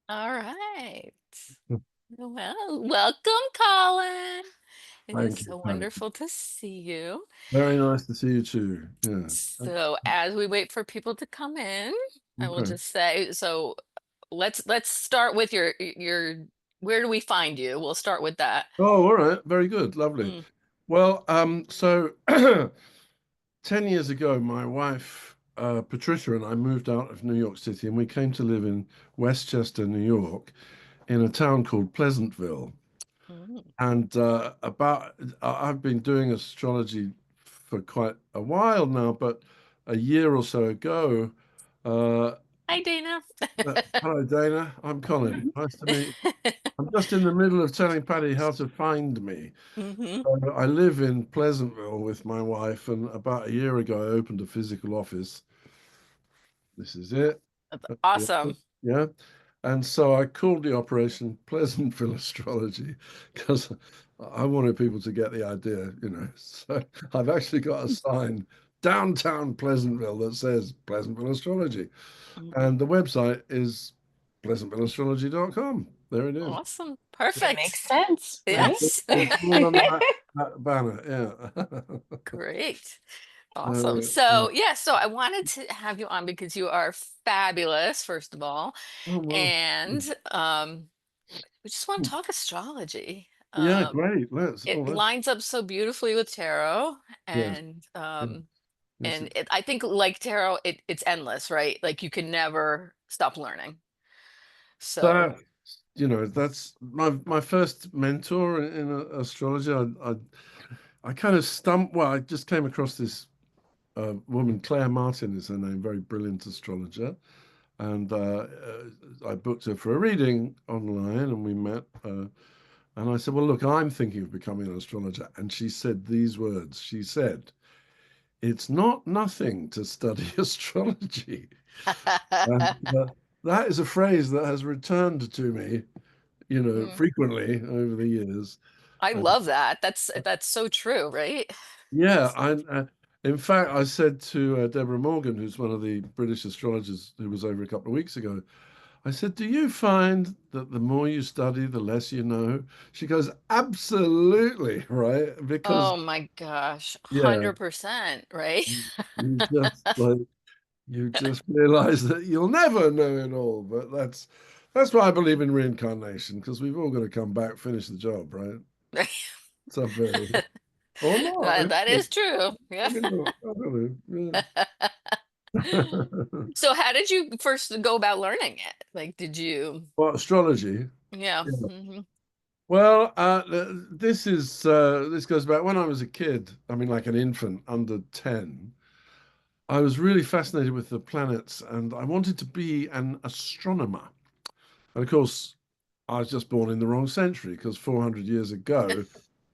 All right. Well, welcome, Colin. It is Thank you. so Thank you. wonderful to see you. Very nice to see you too. Yeah. So, as we wait for people to come in, I will Okay. just say, so let's start with your where do we find you? We'll start with that. Oh, all right. Very good. Lovely. Mm. Well, so 10 years ago, my wife, Patricia, and I moved out of New York City and we came to live in Westchester, New York, in a town called Pleasantville. Mm. And I've been doing astrology for quite a while now, but a year or so ago, uh, Hi, Dana. hello, Dana. I'm Colin. Nice to meet you. I'm just in the middle of telling Patty how to find me. hmm I live in Pleasantville with my wife, and about a year ago, I opened a physical office. This is it. That's That's the awesome. office. Yeah. And so I called the operation Pleasantville Astrology because I wanted people to get the idea. So I've actually got a sign downtown Pleasantville that says Pleasantville Astrology. Mhm. And the website is pleasantvilleastrology.com. There it is. Awesome. It Perfect. makes sense, right? It's, Yes. it's all on that banner, yeah. Great. Awesome. So, yeah. So, yeah, so I wanted to have you on because you are fabulous, first of all. Oh, well. And we just want to talk astrology. Yeah, great. Let's. Oh, It let's. lines up so beautifully with tarot Yes. and Yes. Yes. I think like tarot, it's endless, right? Like you can never stop learning. So, That, that's my first mentor in astrology. I kind of stumped. Well, I just came across this woman, Claire Martin is her name, very brilliant astrologer. And I booked her for a reading online and we met. And I said, well, look, I'm thinking of becoming an astrologer. And she said these words. She said, it's not nothing to study astrology. And that is a phrase that has returned to me, mm, frequently over the years. I Uh, love that. That's so true, right? yeah, in fact, I said to Deborah Morgan, who's one of the British astrologers who was over a couple of weeks ago, I said, do you find that the more you study, the less you know? She goes, absolutely, right? Because, Oh my gosh, yeah, 100%, right? you just like you just realize that you'll never know it all. But that's why I believe in reincarnation, because we've all got to come back, finish the job, right? Someday. Or not. That is true. Yeah. Maybe not. I don't know. Yeah. So how did you first go about learning it? Like, did you? Well, astrology. Yeah. Yeah. hmm Well, this goes back when I was a kid. I mean, like an infant under 10. I was really fascinated with the planets, and I wanted to be an astronomer. And of course, I was just born in the wrong century because 400 years ago,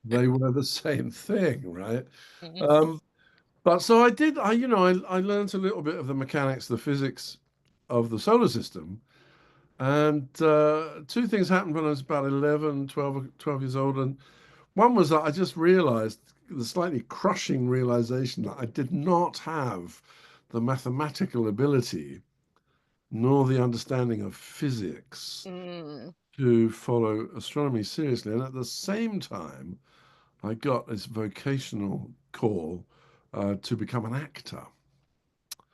they were the same thing, right? Um, but so I did, I learned a little bit of the mechanics, the physics of the solar system. And two things happened when I was about 11, 12 years old. And one was that I just realized the slightly crushing realization that I did not have the mathematical ability nor the understanding of physics Mm. to follow astronomy seriously. And at the same time, I got this vocational call to become an actor.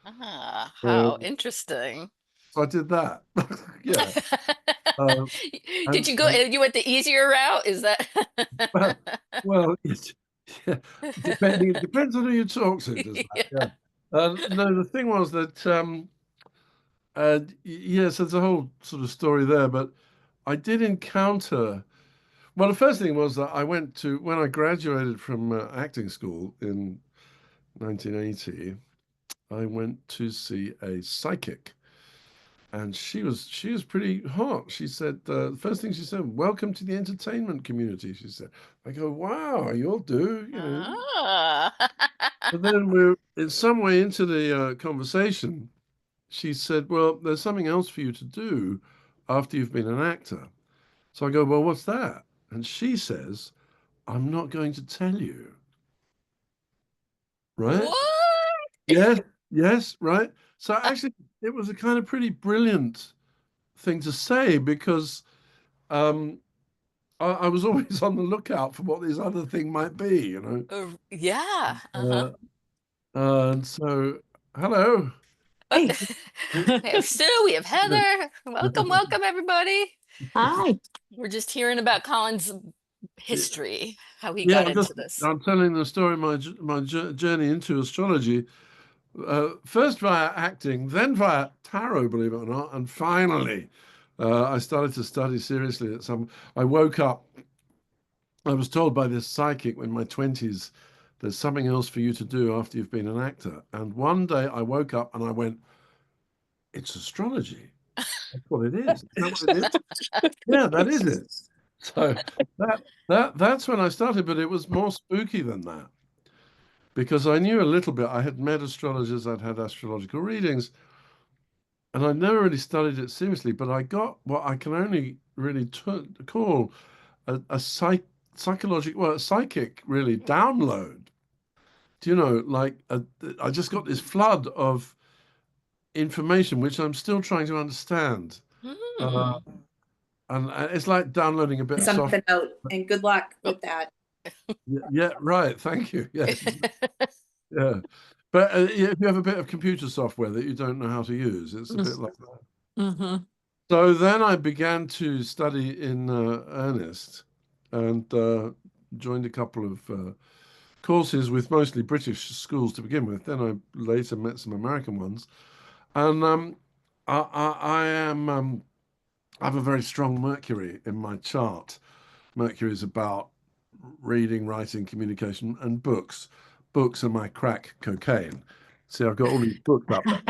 Ah, how So, interesting. so I did that. Yeah. Uh, Did and, you go, and you went the easier route? Is that? well, well, yeah, depending, it depends on who you talk to, does that? Yeah. Yeah. No, the thing was that, yes, there's a whole sort of story there, but I did encounter. Well, the first thing was that I went to, when I graduated from acting school in 1980, I went to see a psychic. And she was pretty hot. She said, the first thing she said, welcome to the entertainment community, she said. I go, wow, you'll do. Ah. But then we're in some way into the conversation. She said, well, there's something else for you to do after you've been an actor. So I go, well, what's that? And she says, I'm not going to tell you. Right? What? Yes, yes, right. So actually, it was a kind of pretty brilliant. thing to say because um, I was always on the lookout for what this other thing might be, you know. Yeah. Uh-huh. Uh, and so, hello. Uh, Hey, We have Sue, we have Heather. Welcome, welcome, everybody. hi. We're just hearing about Colin's history, how he Yeah, got into this. I'm telling the story of my journey into astrology. First via acting, then via tarot, believe it or not, and finally, I started to study seriously at some. I woke up. I was told by this psychic in my 20s, there's something else for you to do after you've been an actor. And one day I woke up and I went, it's astrology. That's what it is. Is that what it is? Yeah, that is it. So that's when I started, but it was more spooky than that because I knew a little bit. I had met astrologers, I'd had astrological readings, and I never really studied it seriously. But I got what I can only really call a psychological, well, a psychic really download. Do you know, like I just got this flood of information which I'm still trying to understand. Uh, Hmm. and it's like downloading a bit of software. Something out, and good luck Oh. with that. Yeah, right. Thank you. Yes, yeah. But yeah, if you have a bit of computer software that you don't know how to use, it's a bit like that. Mm-hmm. So then I began to study in earnest and joined a couple of courses with mostly British schools to begin with. Then I later met some American ones. And I am I have a very strong Mercury in my chart. Mercury is about reading, writing, communication, and books. Books are my crack cocaine. See, I've got all these books up there,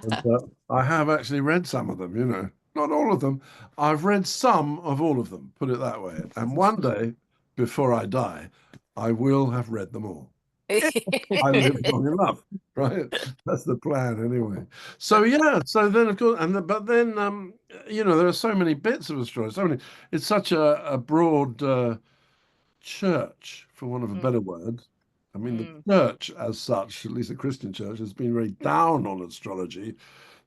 and I have actually read some of them. You know, not all of them. I've read some of all of them. Put it that way. And one day, before I die, I will have read them all. I live long enough, right? That's the plan anyway. So yeah, so then of course, but then you know, there are so many bits of astrology. So many, it's such a broad church, for want of a Mm, better word. I mean, the mm. church as such, at least the Christian church, has been very down on astrology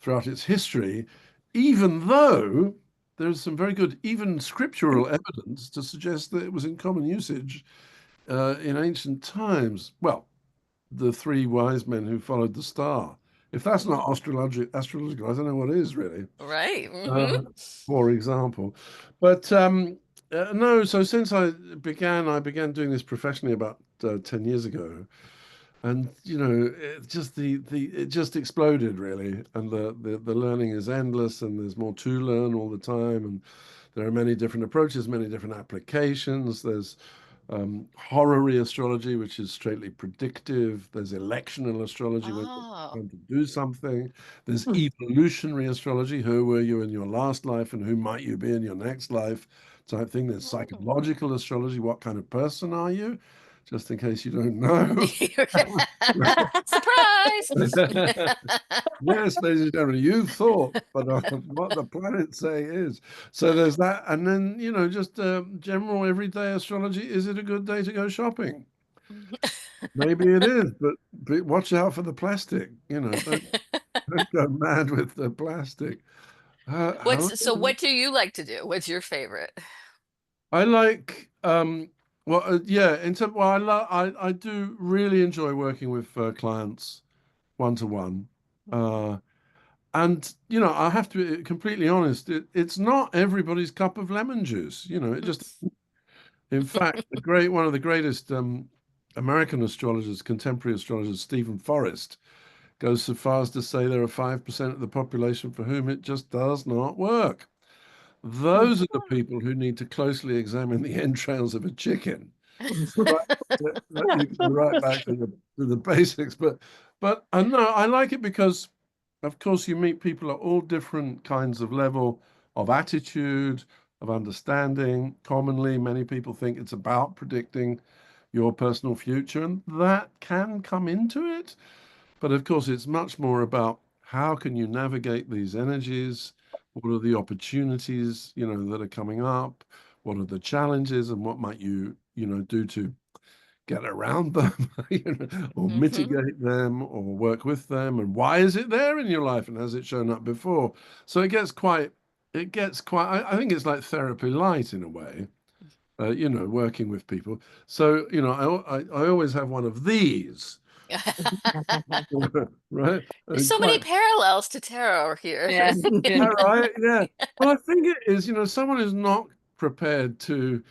throughout its history, even though there's some very good, even scriptural evidence to suggest that it was in common usage in ancient times. Well, the three wise men who followed the star. If that's not astrological, I don't know what is really. Right. Hmm. Uh, for example, but no. So since I began doing this professionally about 10 years ago, and you know, it just it just exploded really, and the learning is endless, and there's more to learn all the time, and there are many different approaches, many different applications. There's horary astrology, which is straightly predictive. There's electional astrology, when you're Oh. trying to do something. There's evolutionary astrology, who were you in your last life and who might you be in your next life type thing. There's Mm. psychological astrology, what kind of person are you? Just in case you don't know. Surprise. Yes, ladies and gentlemen, you thought, but what the planets say is. So there's that. And then, you know, just general everyday astrology. Is it a good day to go shopping? Maybe it is, but watch out for the plastic. You know, don't go mad with the plastic. How, So what do you like to do? What's your favorite? I like, well, yeah, in terms, well, I do really enjoy working with clients one to one. And you know, I have to be completely honest. It's not everybody's cup of lemon juice. You know, it just. In fact, one of the greatest American astrologers, contemporary astrologers, Stephen Forrest, goes so far as to say there are 5% of the population for whom it just does not work. Those are the people who need to closely examine the entrails of a chicken. Right, you go right back to the basics, but no, I like it because, of course, you meet people at all different kinds of level of attitude, of understanding. Commonly, many people think it's about predicting your personal future, and that can come into it. But of course, it's much more about how can you navigate these energies? What are the opportunities, you know, that are coming up? What are the challenges, and what might you know, do to get around them, you know, or Hmm. mitigate them, or work with them? And why is it there in your life? And has it shown up before? So it gets quite it gets quite, I think it's like therapy light in a way, working with people. So, I always have one of these, right? There's And so many quite, parallels to tarot here. Yeah. all right, yeah. Well, I think it is, someone who's not prepared to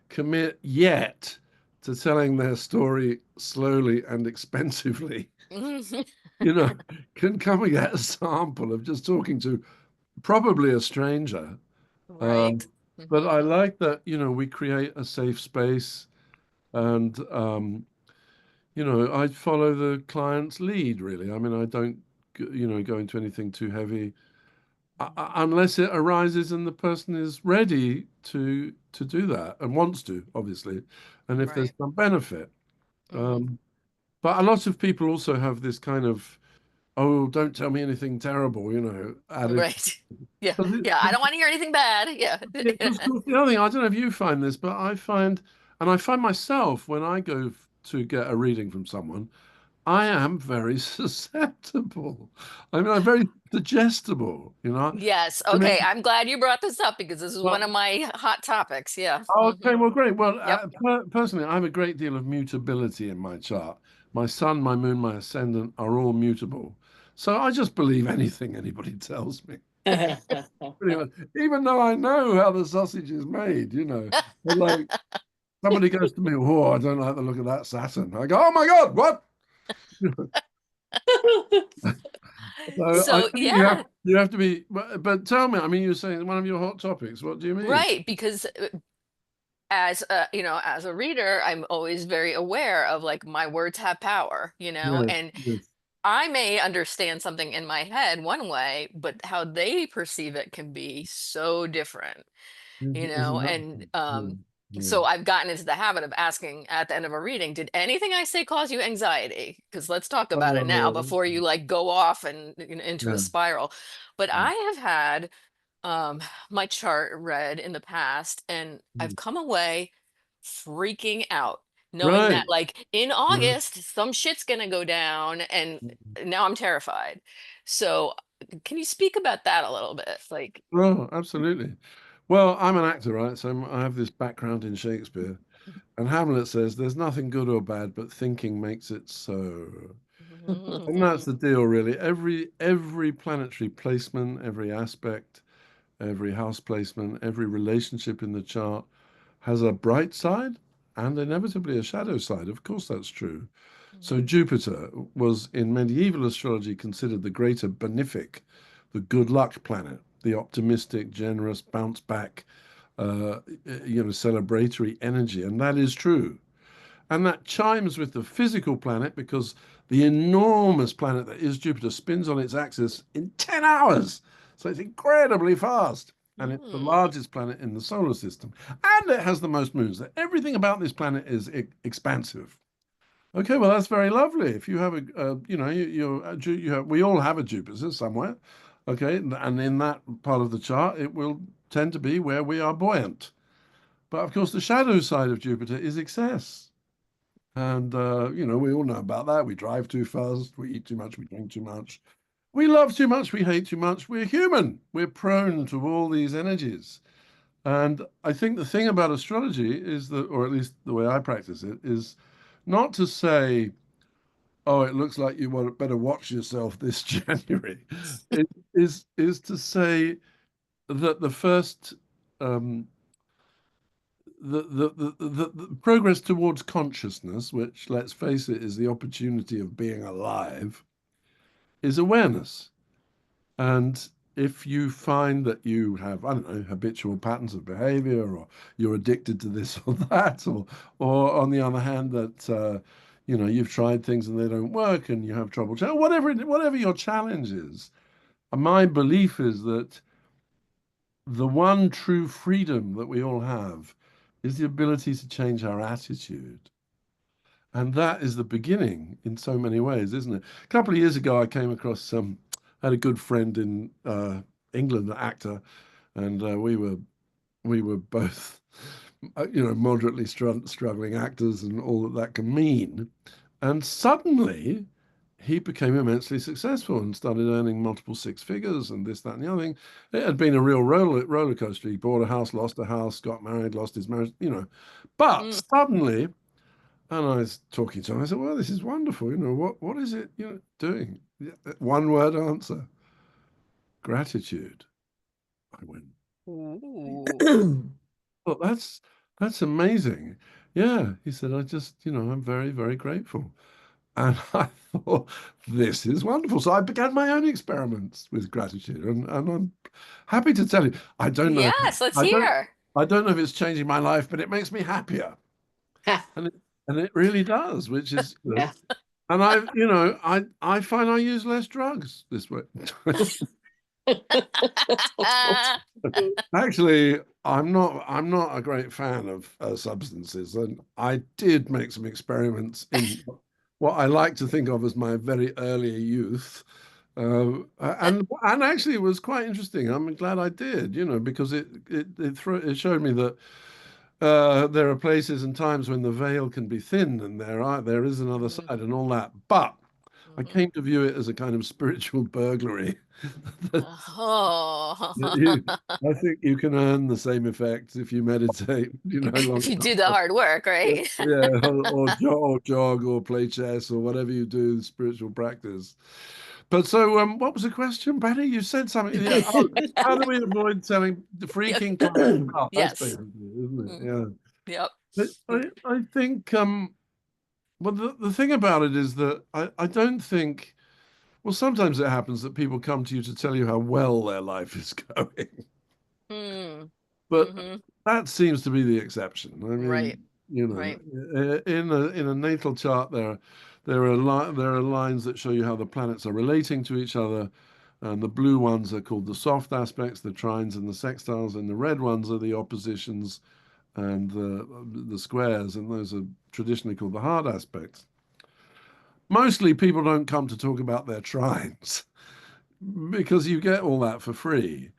commit yet to telling their story slowly and expensively, you know, can come and get a sample of just talking to probably a stranger. Right. Um, but Hmm. I like that, we create a safe space and, I follow the client's lead, really. I mean, I don't, go into anything too heavy unless it arises and the person is ready to do that and wants to, obviously, and if there's Right. some benefit. Hmm. Um, but a lot of people also have this kind of, oh, don't tell me anything terrible, attitude. Right. Yeah. But Yeah. I don't want to hear anything bad. Yeah. yeah, because the other thing, I don't know if you find this, but I find myself when I go to get a reading from someone, I am very susceptible. I mean, I'm very suggestible, Yes. I mean, Okay. I'm glad you brought this up because this is one of well, my hot topics. Yeah. okay, well, great. Well, Yep. personally, I have a great deal of mutability in my chart. My sun, my moon, my ascendant are all mutable. So I just believe anything anybody tells me. Pretty much. Even though I know how the sausage is made, But like somebody goes to me, oh, I don't like the look of that Saturn. I go, oh my God, what? So I So think yeah, you have to be, but tell me, I mean, you're saying one of your hot topics. What do you mean? right. Because as a, as a reader, I'm always very aware of like my words have power, Yes, and yes. I may understand something in my head one way, but how they perceive it can be so different. Isn't that? And Yeah, yeah. so I've gotten into the habit of asking at the end of a reading, did anything I say cause you anxiety? Because let's talk about it now Oh, before you like go off and into a yeah. spiral. But I have had my chart read in the past and I've come away freaking out knowing Right. that like in Yeah. August some shit's gonna go down and now I'm terrified. So can you speak about that a little bit? Like, Oh, absolutely. Well, I'm an actor, right? So I have this background in Shakespeare, and Hamlet says, "There's nothing good or bad, but thinking makes it so." And that's the deal, really. Every planetary placement, every aspect, every house placement, every relationship in the chart has a bright side and inevitably a shadow side. Of course, that's true. So Jupiter was in medieval astrology considered the greater benefic, the good luck planet, the optimistic, generous, bounce back, celebratory energy, and that is true. And that chimes with the physical planet because the enormous planet that is Jupiter spins on its axis in 10 hours. So it's incredibly fast. And it's the mm, largest planet in the solar system. And it has the most moons. Everything about this planet is expansive. Okay, well, that's very lovely. If you have we all have a Jupiter somewhere. Okay, and in that part of the chart, it will tend to be where we are buoyant. But of course, the shadow side of Jupiter is excess. And, we all know about that. We drive too fast, we eat too much, we drink too much. We love too much, we hate too much. We're human. We're prone to all these energies. And I think the thing about astrology is that, or at least the way I practice it, is not to say, oh, it looks like you better watch yourself this January. It is to say that the first the progress towards consciousness, which let's face it, is the opportunity of being alive, is awareness. And if you find that you have, I don't know, habitual patterns of behavior, or you're addicted to this or that, or on the other hand, that you've tried things and they don't work, and you have trouble, whatever your challenge is, my belief is that the one true freedom that we all have is the ability to change our attitude. And that is the beginning in so many ways, isn't it? A couple of years ago, I came across had a good friend in England, an actor, and we were both, moderately struggling actors and all that that can mean. And suddenly, he became immensely successful and started earning multiple six figures and this, that, and the other thing. It had been a real roller coaster. He bought a house, lost a house, got married, lost his marriage, you know. But Mm. suddenly, and I was talking to him, I said, "Well, this is wonderful. You know, what is it, doing?" Yeah, one word answer: gratitude. I went, Ooh. "Well, that's amazing." Yeah, he said, "I just, I'm very, very grateful." And I thought, this is wonderful. So I began my own experiments with gratitude, and I'm happy to tell you, I don't know, Yes, let's I don't, hear. I don't know if it's changing my life, but it makes me happier, Ha, and it really does, which is, yeah. and I find I use less drugs this way. Actually, I'm not a great fan of substances, and I did make some experiments in what I like to think of as my very early youth. And actually it was quite interesting. I'm glad I did, because it showed me that there are places and times when the veil can be thin, and there is another Mm, side and all that. But I mhm. came to view it as a kind of spiritual burglary. that Oh. you, I think you can earn the same effect if you meditate, long If you do the enough. hard work, Yeah, right? yeah, or jog or play chess or whatever you do, spiritual practice. But so, what was the question, Patty? You said something. Yeah. Oh, how do we avoid telling the Yep. freaking clients up? That's Yes. basically it, isn't it? Mm, Yeah. yep. But I think, well, the thing about it is that I don't think, well, sometimes it happens that people come to you to tell you how well their life is going. Mm. But Hmm. that seems to be the exception. I Right. mean, Right. in a natal chart, there are lines that show you how the planets are relating to each other, and the blue ones are called the soft aspects, the trines and the sextiles, and the red ones are the oppositions and the squares, and those are traditionally called the hard aspects. Mostly, people don't come to talk about their trines because you get all that for free.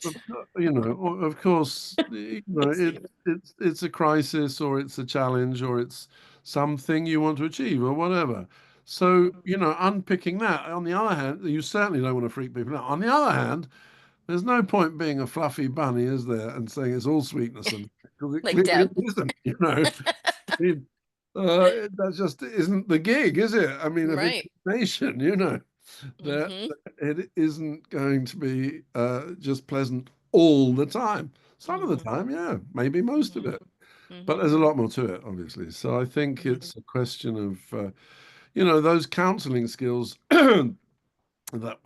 Of course, it's a crisis or it's a challenge or it's something you want to achieve or whatever. So, unpicking that. On the other hand, you certainly don't want to freak people out. On the other hand, there's no point being a fluffy bunny, is there, and saying it's all sweetness and because it Like clearly Deb. isn't. I mean, that just isn't the gig, is it? I mean, if it's Right. a nation, that Hmm. it isn't going to be just pleasant all the time. Some of the Hmm. time, yeah, maybe most of Hmm. it, but Hmm. there's a lot more to it, obviously. So I think Hmm. it's a question of those counseling skills that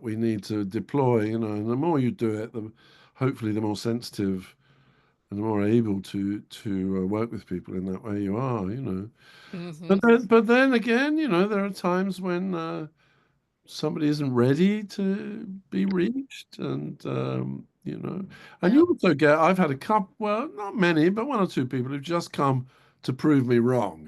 we need to deploy. And the more you do it, hopefully the more sensitive and the more able to work with people in that way you are. Hmm. But then again, there are times when somebody isn't ready to be reached, and you Yep. also I've had a couple, well, not many, but one or two people who've just come to prove me wrong.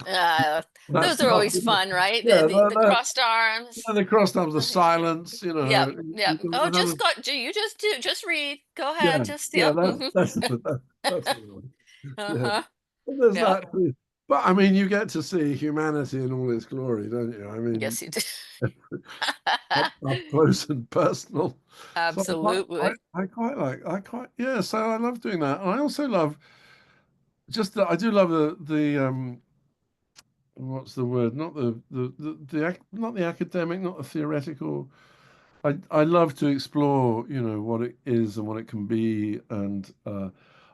Uh, those That's are not, always fun, right? yeah, The crossed arms. the cross times, the silence, Yep. Yep. you can Oh, have just got you just do just read. Go yeah, ahead. Just yeah, yep. that's the one. Yeah. Uh-huh. But there's Yep. that too. But I mean, you get to see humanity in all its glory, don't you? I mean, Yes, you do. up close and personal. So Absolutely. yeah. So I love doing that, and I also love just that. I do love the what's the word? Not not the academic, not the theoretical. I love to explore, what it is and what it can be, and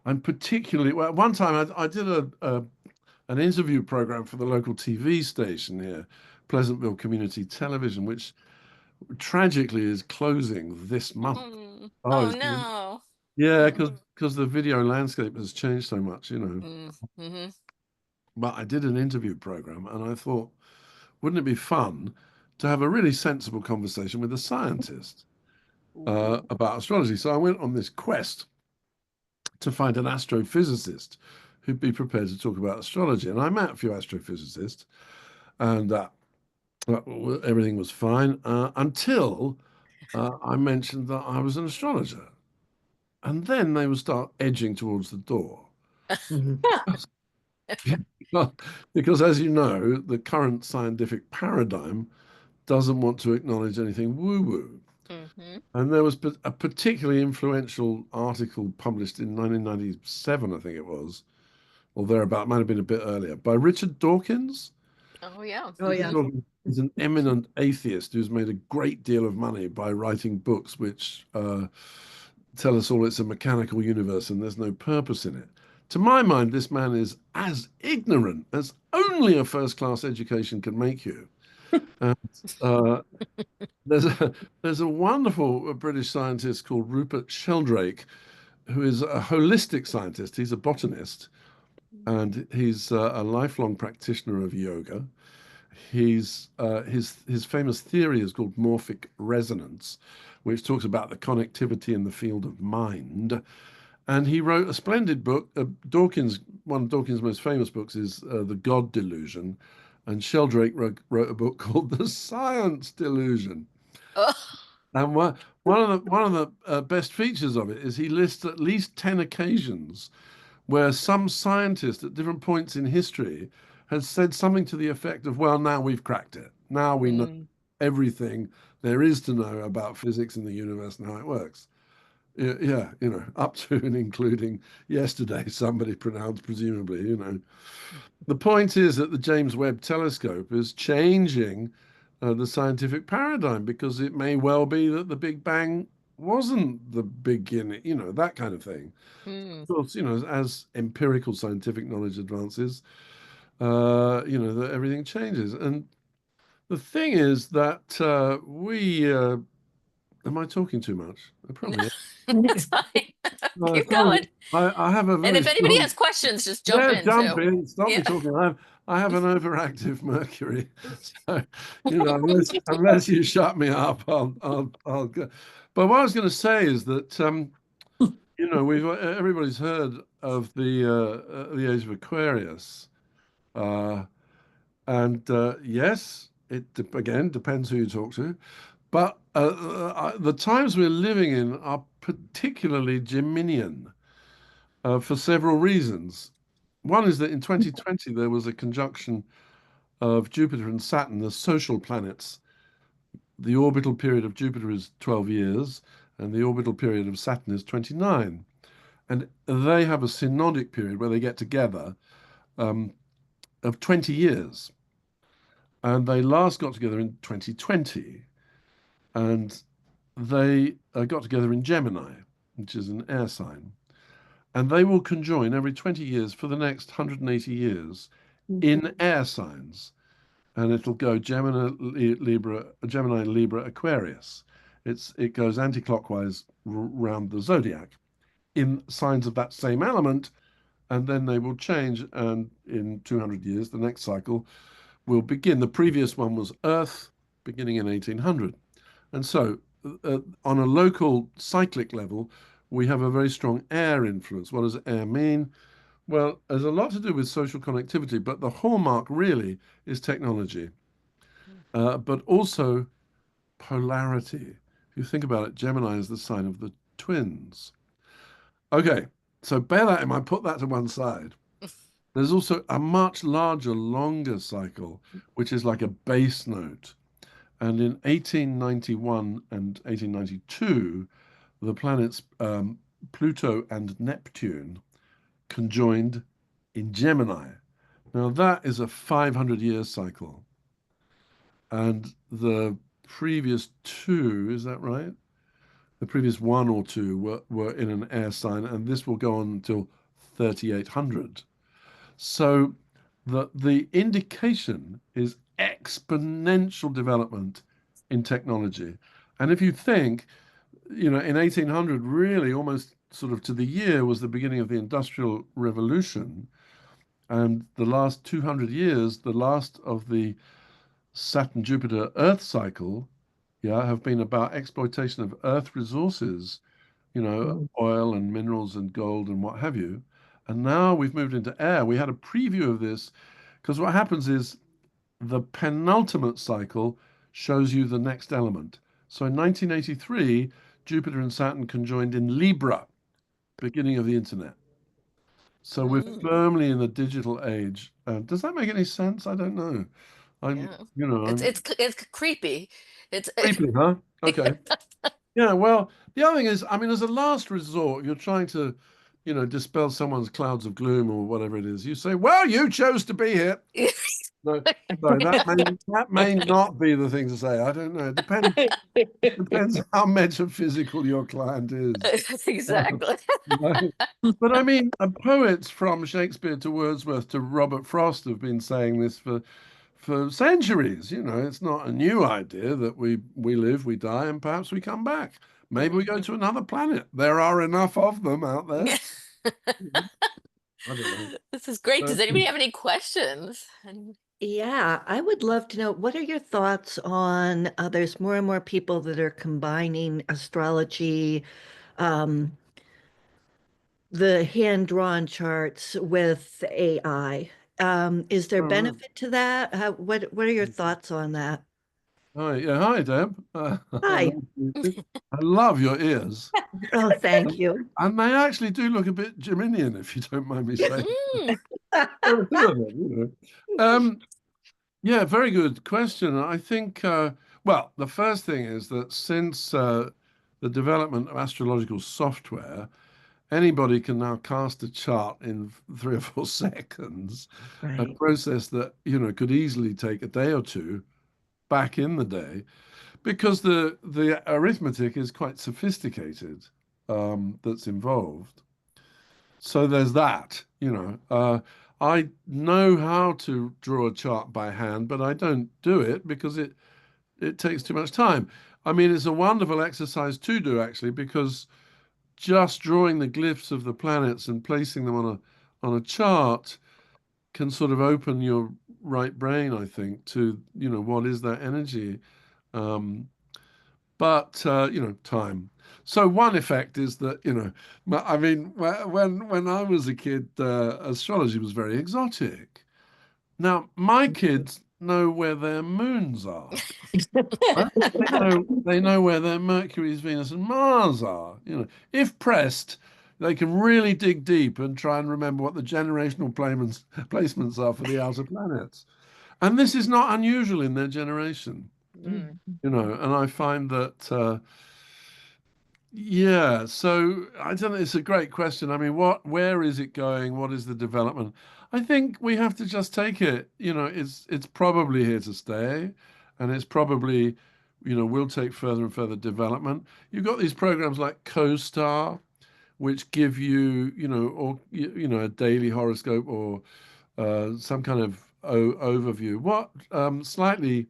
I'm particularly well. One time I did an interview program for the local TV station here, Pleasantville Community Television, which tragically is closing this month. Mm. Oh, Oh no. yeah, Mm. because the video landscape has changed so much. Mm. Hmm. But I did an interview program, and I thought, wouldn't it be fun to have a really sensible conversation with a scientist Ooh. about astrology? So I went on this quest to find an astrophysicist who'd be prepared to talk about astrology, and I met a few astrophysicists, and everything was fine until I mentioned that I was an astrologer. And then they would start edging towards the door. Mhm. Well, because as you know, the current scientific paradigm doesn't want to acknowledge anything woo-woo. Hmm. And there was a particularly influential article published in 1997, I think it was, or thereabout, might have been a bit earlier, by Richard Dawkins. Oh yeah. Oh Richard yeah. Hmm. Dawkins is an eminent atheist who's made a great deal of money by writing books which tell us all it's a mechanical universe and there's no purpose in it. To my mind, this man is as ignorant as only a first-class education can make you. And uh, there's a there's a wonderful British scientist called Rupert Sheldrake, who is a holistic scientist. He's a botanist, and he's a lifelong practitioner of yoga. His famous theory is called morphic resonance, which talks about the connectivity in the field of mind. And he wrote a splendid book. One of Dawkins' most famous books is The God Delusion, and Sheldrake wrote a book called The Science Delusion. And one of the best features of it is he lists at least 10 occasions where some scientist at different points in history has said something to the effect of, well, now we've cracked it. Now we know Mm. everything there is to know about physics and the universe and how it works. Yeah, up to and including yesterday, somebody pronounced presumably. The point is that the James Webb Telescope is changing the scientific paradigm because it may well be that the Big Bang wasn't the beginning, that kind of thing. Mm. Of course, as empirical scientific knowledge advances, that everything changes. And the thing is that am I talking too much? I probably am. It's fine. Keep Sorry. going. I have a And very if anybody strong. has questions, just jump Yeah, in jump too. in. Stop me Yeah. talking. I have an overactive Mercury, so unless you shut me up, I'll go. But what I was going to say is that we've everybody's heard of the age of Aquarius, uh, and yes, again depends who you talk to, but the times we're living in are particularly Geminian for several reasons. One is that in 2020 there was a conjunction of Jupiter and Saturn, the social planets. The orbital period of Jupiter is 12 years, and the orbital period of Saturn is 29. And they have a synodic period where they get together um, of 20 years. And they last got together in 2020. And they got together in Gemini, which is an air sign. And they will conjoin every 20 years for the next 180 years in air signs. And it'll go Gemini, Libra, Aquarius. It goes anti-clockwise round the zodiac in signs of that same element, and then they will change. And in 200 years, the next cycle will begin. The previous one was Earth, beginning in 1800. And so, on a local cyclic level, we have a very strong air influence. What does air mean? Well, there's a lot to do with social connectivity, but the hallmark really is technology, but also polarity. If you think about it, Gemini is the sign of the twins. Okay, so bear that in mind, put that to one side. There's also a much larger, longer cycle, which is like a bass note. And in 1891 and 1892, the planets Pluto and Neptune conjoined in Gemini. Now, that is a 500-year cycle. And the previous two, is that right? The previous one or two were in an air sign, and this will go on until 3800. So the indication is exponential development in technology. And if you think, in 1800, really almost sort of to the year was the beginning of the Industrial Revolution. And the last 200 years, the last of the Saturn, Jupiter, Earth cycle, yeah, have been about exploitation of Earth resources, oil and minerals and gold and what have you. And now we've moved into air. We had a preview of this because what happens is the penultimate cycle shows you the next element. So in 1983, Jupiter and Saturn conjoined in Libra, beginning of the internet. So we're Mm, firmly in the digital age. Does that make any sense? I don't know. I'm, yeah. It's I'm creepy. It's creepy, huh? Okay. Yeah, well, the other thing is, I mean, as a last resort, you're trying to, dispel someone's clouds of gloom or whatever it is. You say, "Well, you chose to be here." No, sorry, that may not be the thing to say. I don't know. It depends how metaphysical your client is. exactly. Right. But I mean, poets from Shakespeare to Wordsworth to Robert Frost have been saying this for centuries. It's not a new idea that we live, we die, and perhaps we come back. Maybe we go Mhm. to another planet. There are enough of them out there. I don't know. This is great. Uh, Does anybody have any questions? Yeah, I would love to know what are your thoughts on there's more and more people that are combining astrology, um, the hand-drawn charts with AI. Is there oh, benefit to that? What are your right. thoughts on that? Hi, yeah, hi, Deb. Hi. I love your ears. Oh, thank And you. and they actually do look a bit Geminian, if you don't mind me saying. Mm. There are two of them. Yeah, very good question. I think, well, the first thing is that since the development of astrological software, anybody can now cast a chart in 3 or 4 seconds, a Right. process that, could easily take a day or two back in the day, because the arithmetic is quite sophisticated, that's involved. So there's that. I know how to draw a chart by hand, but I don't do it because it takes too much time. I mean, it's a wonderful exercise to do actually, because just drawing the glyphs of the planets and placing them on a chart can sort of open your right brain, I think, to, what is that energy. Um, but time. So one effect is that, I mean, when I was a kid, astrology was very exotic. Now my kids know where their moons are. Right? They know where their Mercury's, Venus, and Mars are. If pressed, they can really dig deep and try and remember what the generational placements are for the outer planets. And this is not unusual in their generation. Mm. And I find that, yeah, so I don't know, it's a great question. I mean, where is it going? What is the development? I think we have to just take it. It's probably here to stay, and it's probably, will take further and further development. You've got these programs like CoStar, which give you, or a daily horoscope or some kind of overview. What slightly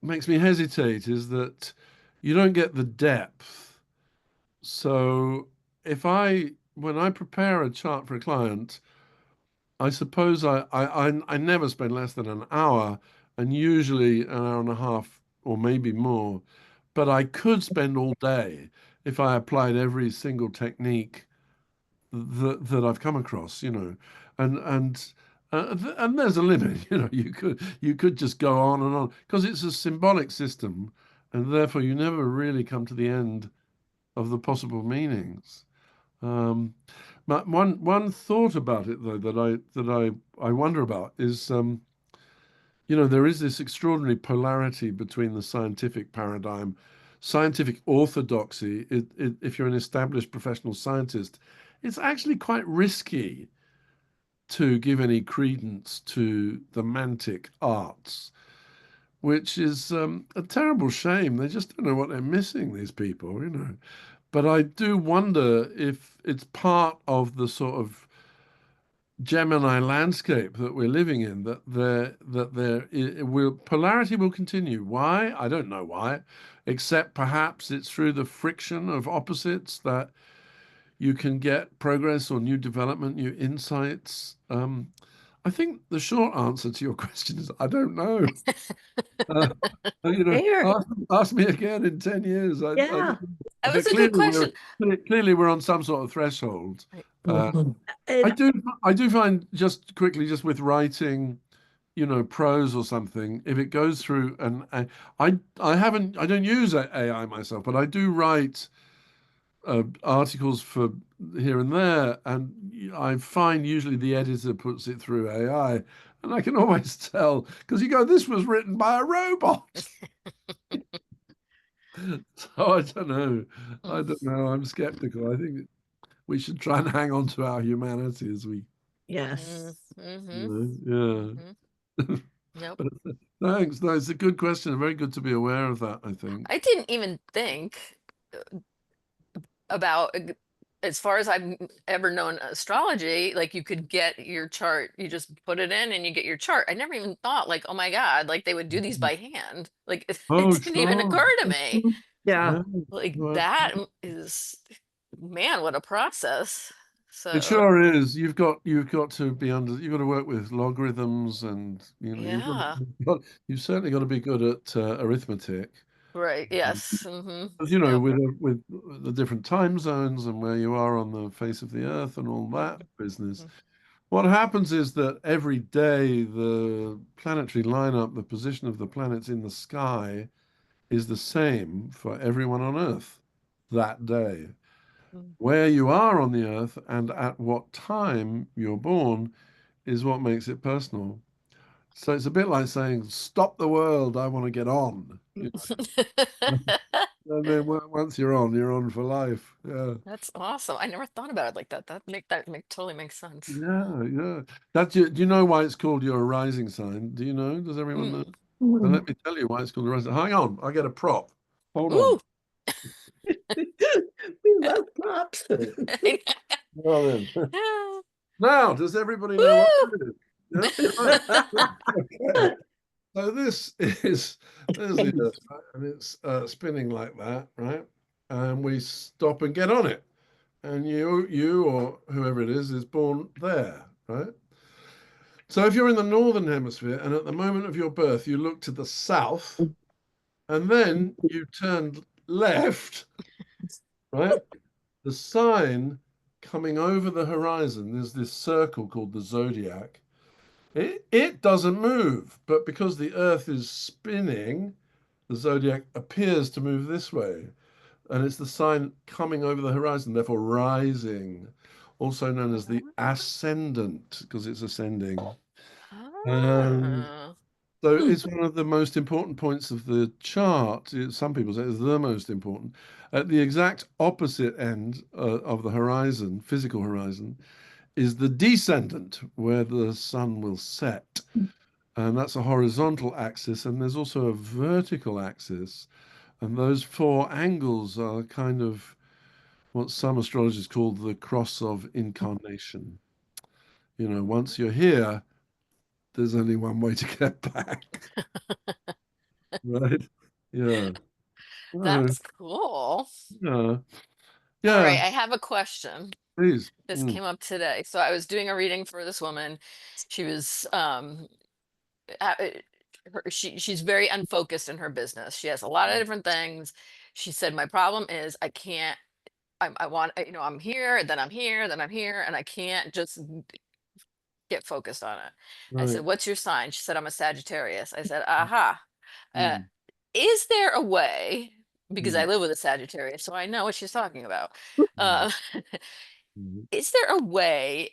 makes me hesitate is that you don't get the depth. So when I prepare a chart for a client, I suppose I never spend less than an hour, and usually an hour and a half or maybe more. But I could spend all day if I applied every single technique that I've come across, and there's a limit. You could just go on because it's a symbolic system, and therefore you never really come to the end of the possible meanings. Um, but one thought about it though that I wonder about is, there is this extraordinary polarity between the scientific paradigm, scientific orthodoxy. If you're an established professional scientist, it's actually quite risky to give any credence to the mantic arts, which is a terrible shame. They just don't know what they're missing, these people. But I do wonder if it's part of the sort of Gemini landscape that we're living in, that polarity will continue. Why? I don't know why, except perhaps it's through the friction of opposites that you can get progress or new development, new insights. I think the short answer to your question is I don't know. Uh, Fair. ask me again in 10 years. I Yeah. don't know. That But was a good question. clearly we're on some sort of threshold. Uh, I And do I do find, just quickly, just with writing, prose or something, if it goes through, and I don't use AI myself, but I do write articles for here and there, and I find usually the editor puts it through AI, and I can always tell because you go, "This was written by a robot." So I don't know. I don't know. I'm skeptical. I think we should try and hang on to our humanity as we, Yes. Mm-hmm. Mm-hmm. yeah. Yep. But thanks. No, it's a good question. Very good to be aware of that, I think. I didn't even think about, as far as I've ever known astrology, like you could get your chart, you just put it in and you get your chart. I never even thought like, oh my God, like they would do these by hand. Like it Oh, didn't even sure. occur to me. Yeah. Yeah. Like Well, that is, man, what a process. it So, sure is. You've got to be under. You've got to work with logarithms, and yeah. you've certainly got to be good at arithmetic. Right. Yes. Mm-hmm. Because Yep. with the different time zones and where you are on the face of the earth and all that business. What happens is that every day the planetary lineup, the position of the planets in the sky, is the same for everyone on Earth that day. Where you are on the Earth and at what time you're born is what makes it personal. So it's a bit like saying, "Stop the world, I want to get on." And then once you're on for life. Yeah. That's awesome. I never thought about it like that. That totally makes sense. Yeah, yeah. Do you know why it's called your rising sign? Do you know? Does everyone know? Mm. Then let me tell you why it's called a rising. Hang on, I get a prop. Hold on. Ooh. We love props. Well then. Yeah. Now, does everybody know what Woo! it is? Yeah, right. Okay. So there's the Earth, right? And it's spinning like that, right? And we stop and get on it. And you or whoever it is born there, right? So if you're in the northern hemisphere and at the moment of your birth you look to the south and then you turn left, right? The sign coming over the horizon, there's this circle called the zodiac. It doesn't move, but because the earth is spinning, the zodiac appears to move this way. And it's the sign coming over the horizon, therefore rising, also known as the ascendant, because it's ascending. Um, Ah. so it's one of the most important points of the chart. Some people say it's the most important. At the exact opposite end of the horizon, physical horizon, is the descendant, where the sun will set. And that's a horizontal axis, and there's also a vertical axis. And those four angles are kind of what some astrologers call the cross of incarnation. Once you're here, there's only one way to get back. Right? Yeah. Oh, That's cool. yeah. All Yeah. right, I have a question. Please. This Mm, came up today. So I was doing a reading for this woman. She was uh, uh, she's very unfocused in her business. She has a lot of different things. She said, "My problem is I can't I want, I'm here, then I'm here, then I'm here, and I can't just get focused on it." I right. said, "What's your sign?" She said, "I'm a Sagittarius." I said, "Aha. Uh, Mm, is there a way, because I mm, live with a Sagittarius, so I know what she's talking about. mm, Uh, mm, is there a way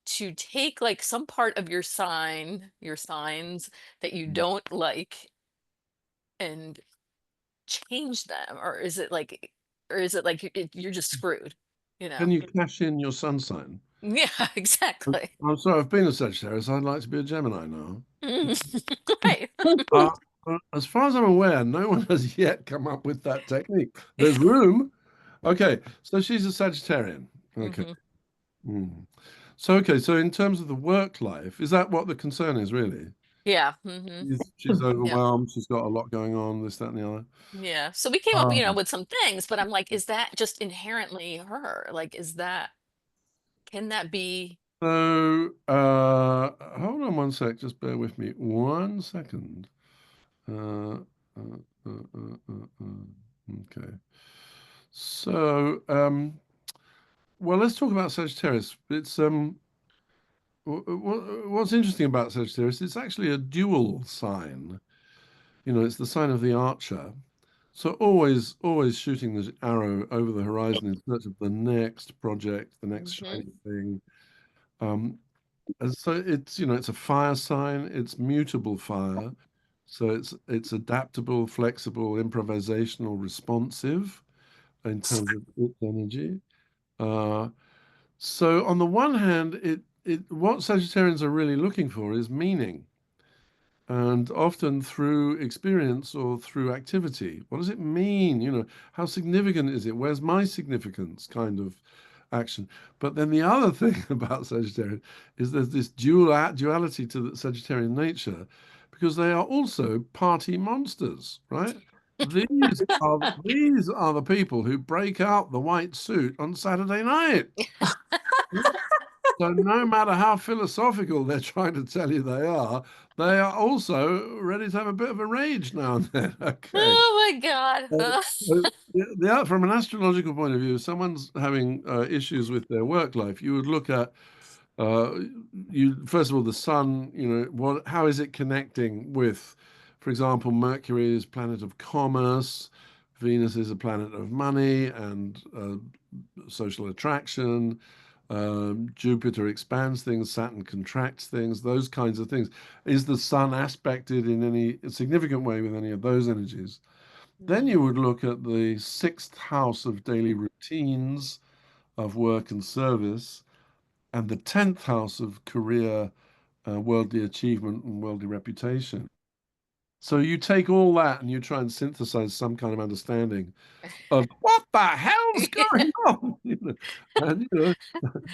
to take like some part of your sign, your signs that you mm. don't like and change them? Or is it like you're just screwed, you Can know?" you cash in your sun sign? Yeah, I'm exactly. I'm sorry, I've been a Sagittarius. I'd like to be a Gemini now. Right. Uh, as far as I'm aware, no one has yet come up with that technique. There's room. Okay, so she's a Sagittarian. Okay. Hmm. Mm. So in terms of the work life, is that what the concern is really? Yeah. Hmm. She's Yeah. overwhelmed, she's got a lot going on, this, that, and the other. Yeah. So we came up, Um, with some things, but I'm like, is that just inherently her? Like, can that be? hold on one sec, just bear with me 1 second. Uh, okay. So, well, let's talk about Sagittarius. It's what's interesting about Sagittarius, it's actually a dual sign. It's the sign of the archer. So always shooting the arrow over the horizon in search of the next project, the next Hmm. shiny thing. Um, and so it's a fire sign, it's mutable fire. So it's adaptable, flexible, improvisational, responsive in terms of its energy. Uh, so on the one hand, it what Sagittarians are really looking for is meaning. And often through experience or through activity. What does it mean? How significant is it? Where's my significance kind of action? But then the other thing about Sagittarian is there's this duality to the Sagittarian nature because they are also party monsters, right? These are the people who break out the white suit on Saturday night. So no matter how philosophical they're trying to tell you they are also ready to have a bit of a rage now and then. Okay. Oh my God. From an astrological point of view, if someone's having issues with their work life, you would look at uh, you first of all the sun. How is it connecting with, for example, Mercury is planet of commerce, Venus is a planet of money and social attraction. Jupiter expands things, Saturn contracts things, those kinds of things. Is the sun aspected in any significant way with any of those energies? Then Mm. you would look at the sixth house of daily routines, of work and service, and the 10th house of career, worldly achievement, and worldly reputation. So you take all that and you try and synthesize some kind of understanding of what the hell's going on. And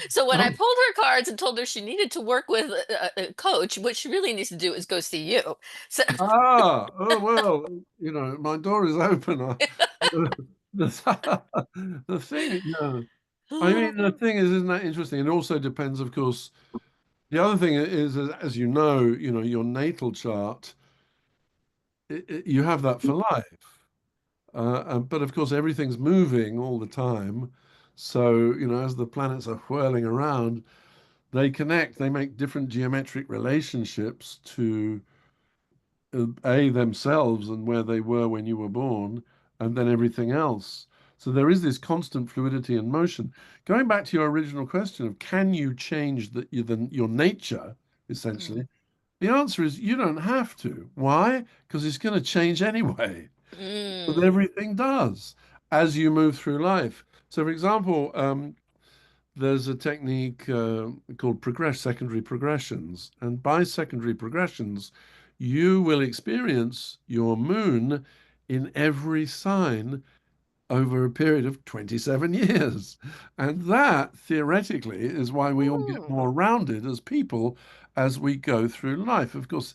So when I um, pulled her cards and told her she needed to work with a coach, what she really needs to do is go see you. So oh well, my door is open. The, the thing, I mean, the thing is, isn't that interesting? It also depends, of course. The other thing is, as your natal chart, you have that for life. But of course, everything's moving all the time. So, as the planets are whirling around, they connect, they make different geometric relationships to themselves and where they were when you were born, and then everything else. So there is this constant fluidity and motion. Going back to your original question of can you change your nature, mm, essentially, the answer is you don't have to. Why? Because it's going to change anyway. But mm, everything does as you move through life. So, for example, there's a technique called secondary progressions. And by secondary progressions, you will experience your moon in every sign over a period of 27 years. And that theoretically is why we all get mm. more rounded as people as we go through life. Of course,